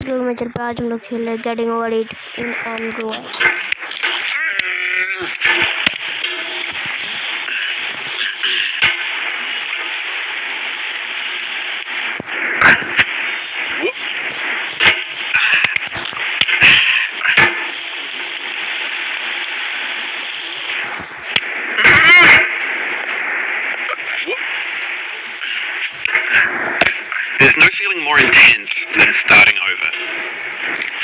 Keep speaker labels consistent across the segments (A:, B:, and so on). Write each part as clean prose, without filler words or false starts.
A: लोग में चल पे आज हम लोग खेल रहे getting over it in Android.
B: There's no feeling more intense than starting over.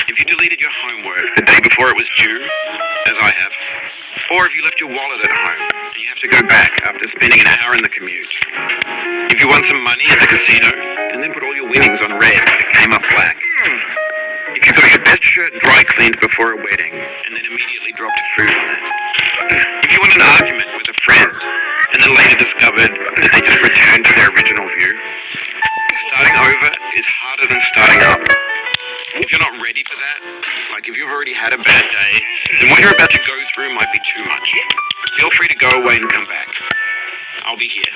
B: If you deleted your homework the day before it was due, as I have, or if you left your wallet at home and you have to go back after spending an hour in the commute. If you won some money at the casino and then put all your winnings on red and it came up black. If you got your best shirt dry cleaned before a wedding and then immediately dropped food on it. If you won an argument with a friend and then later discovered that they just returned to their original view. Starting over is harder than starting up. If you're not ready for that, like if you've already had a bad day, then what you're about to go through might be too much. Feel free to go away and come back. I'll be here.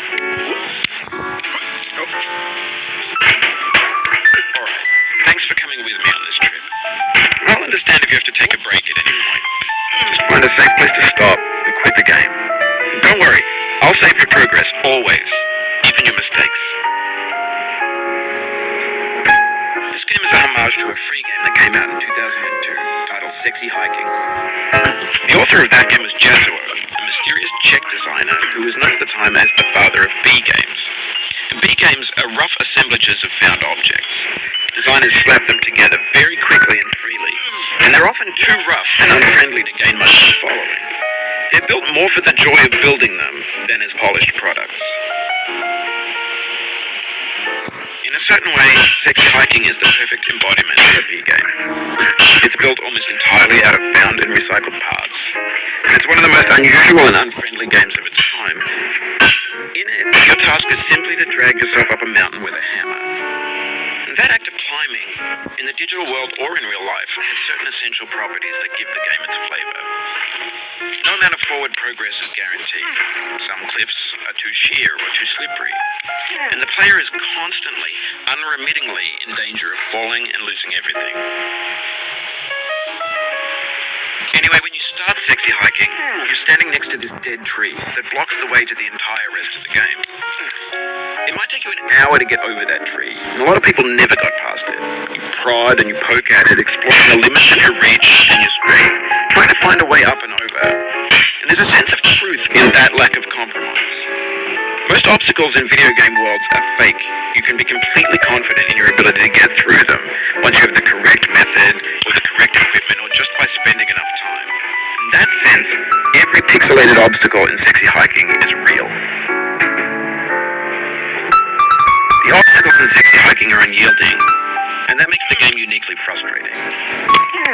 B: Alright, thanks for coming with me on this trip. I'll understand if you have to take a break at any point. Just find a safe place to stop and quit the game. Don't worry, I'll save your progress, always. Even your mistakes. This game is a homage to a free game that came out in 2002, titled Sexy Hiking. The author of that game was Jazuo, a mysterious Czech designer who was known at the time as the father of B games. And B games are rough assemblages of found objects. Designers slap them together very quickly and freely, and they're often too rough and unfriendly to gain much of a following. They're built more for the joy of building them than as polished products. In a certain way, Sexy Hiking is the perfect embodiment of a B game. It's built almost entirely out of found and recycled parts. It's one of the most unusual and unfriendly games of its time. In it, your task is simply to drag yourself up a mountain with a hammer. And that act of climbing, in the digital world or in real life, has certain essential properties that give the game its flavor. No amount of forward progress is guaranteed. Some cliffs are too sheer or too slippery. And the player is constantly, unremittingly in danger of falling and losing everything. Anyway, when you start Sexy Hiking, you're standing next to this dead tree that blocks the way to the entire rest of the game. It might take you an hour to get over that tree, and a lot of people never got past it. You prod and you poke at it, exploring the limits of your reach and your strength, trying to find a way up and over. And there's a sense of truth in that lack of compromise. Most obstacles in video game worlds are fake. You can be completely confident in your ability to get through them once you have the correct method or the correct equipment or just by spending enough time. In that sense, every pixelated obstacle in Sexy Hiking is real. The obstacles in Sexy Hiking are unyielding, and that makes the game uniquely frustrating.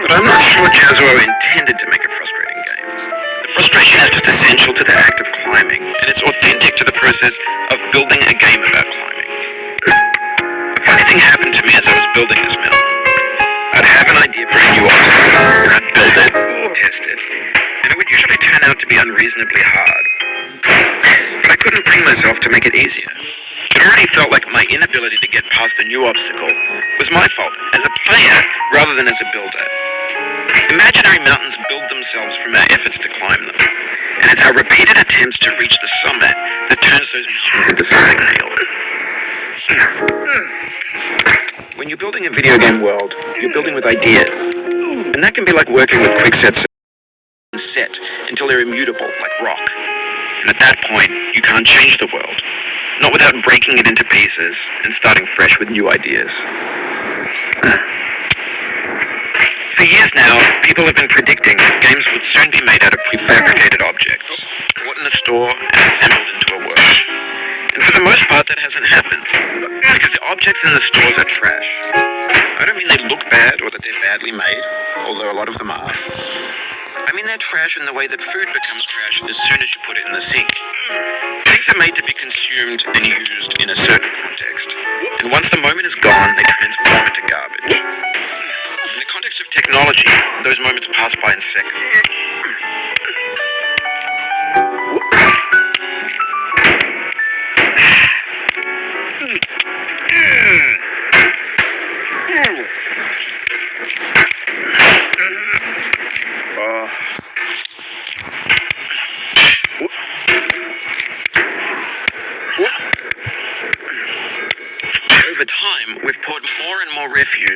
B: But I'm not sure Jazuo intended to make a frustrating game. The frustration is just essential to the act of climbing, and it's authentic to the process of building a game about climbing. A funny thing happened to me as I was building this mountain. I'd have an idea for a new obstacle, and I'd build it, test it, and it would usually turn out to be unreasonably hard. But I couldn't bring myself to make it easier. It already felt like my inability to get past the new obstacle was my fault as a player rather than as a builder. Imaginary mountains build themselves from our efforts to climb them, and it's our repeated attempts to reach the summit that turns those mountains into something real. When you're building a video game world, you're building with ideas, and that can be like working with quicksets and set until they're immutable, like rock. And at that point, you can't change the world. Not without breaking it into pieces and starting fresh with new ideas. For years now, people have been predicting that games would soon be made out of prefabricated objects, bought in a store and assembled into a world. And for the most part, that hasn't happened, because the objects in the stores are trash. I don't mean they look bad or that they're badly made, although a lot of them are. I mean they're trash in the way that food becomes trash as soon as you put it in the sink. Things are made to be consumed and used in a certain context, and once the moment is gone, they transform into garbage. In the context of technology, those moments pass by in seconds.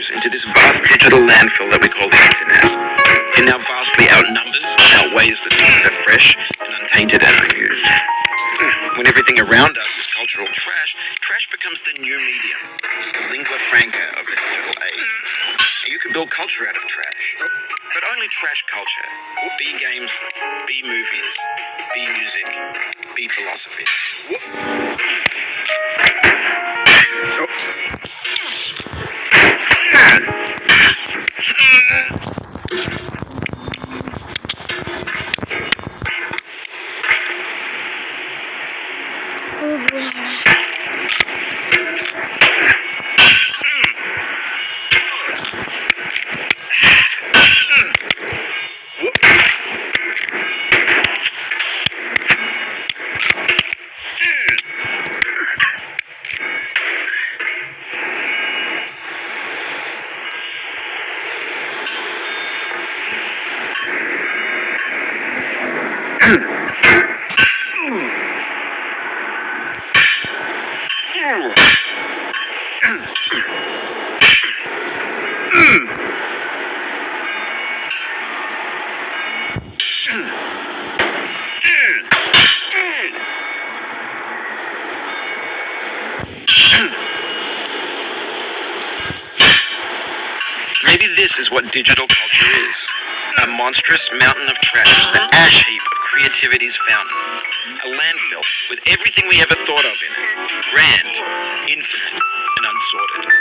B: individuals into this vast digital landfill that we call the internet. It now vastly outnumbers and outweighs the things that are fresh and untainted and unused. When everything around us is cultural trash, trash becomes the new medium, the lingua franca of the digital age. And you can build culture out of trash, but only trash culture. Be games, be movies, be music, be philosophy. Maybe this is what digital culture is. A monstrous mountain of trash, the ash heap of creativity's fountain. A landfill with everything we ever thought of in it. Grand, infinite, and unsorted.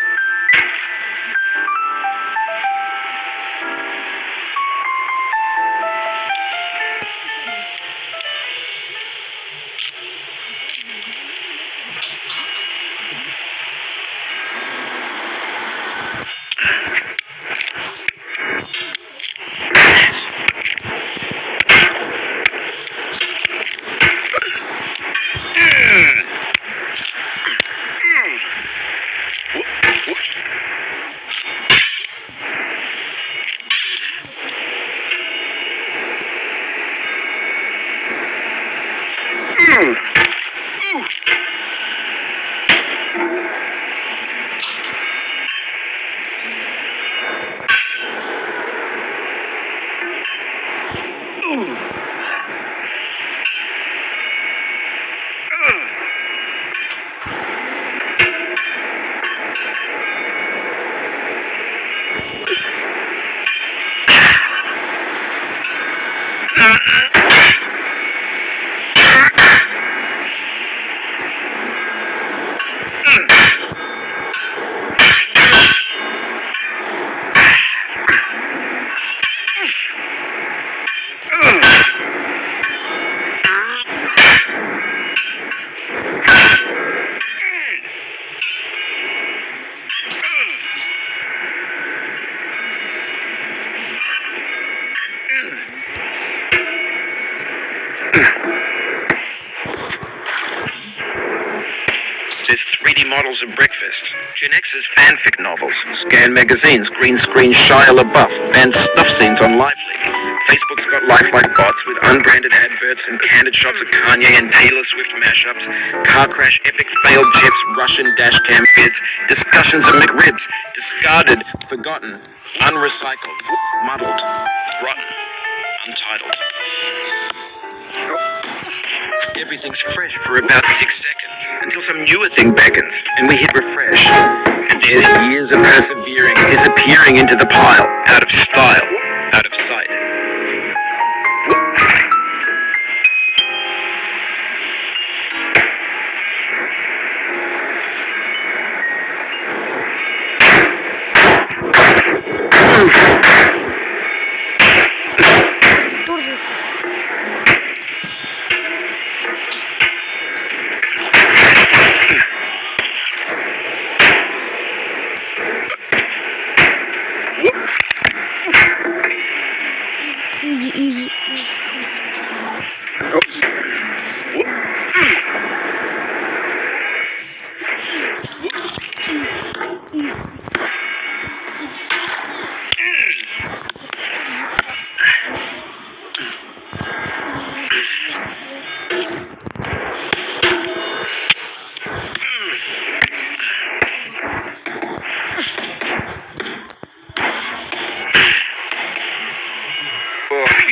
B: There's 3D models of breakfast, Gen X's fanfic novels, scan magazines, green screen Shia LaBeouf, banned snuff scenes on Lively. Facebook's got lifelike bots with unbranded adverts and candid shots of Kanye and Taylor Swift mashups, car crash epic failed chips, Russian dash cam bits, discussions of McRibs, discarded, forgotten, unrecycled, muddled, rotten, untitled. Everything's fresh for about 6 seconds, until some newer thing beckons, and we hit refresh. And there's years of persevering, disappearing into the pile, out of style, out of sight.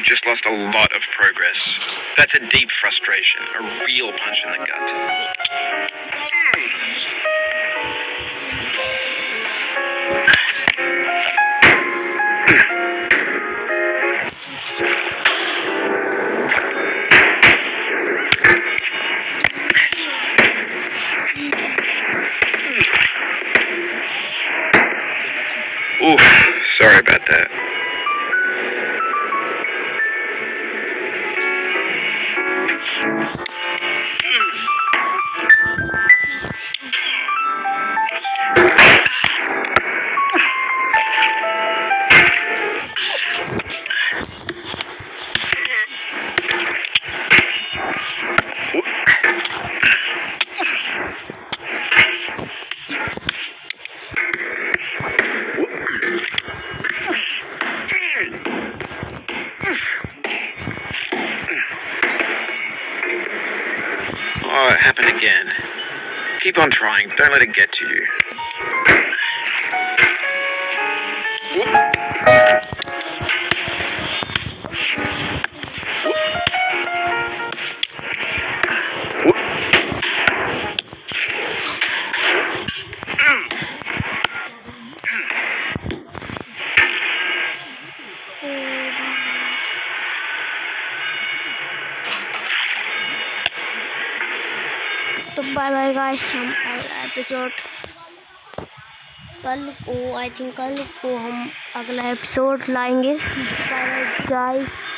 B: just lost a lot of progress. That's a deep frustration, a real punch in the gut. Oof, sorry about that. Oh, it happened again. Keep on trying. Don't let it get to you.
A: तो bye bye guys, हम episode कल को, I think कल को हम अगला episode लाएंगे। Bye bye guys.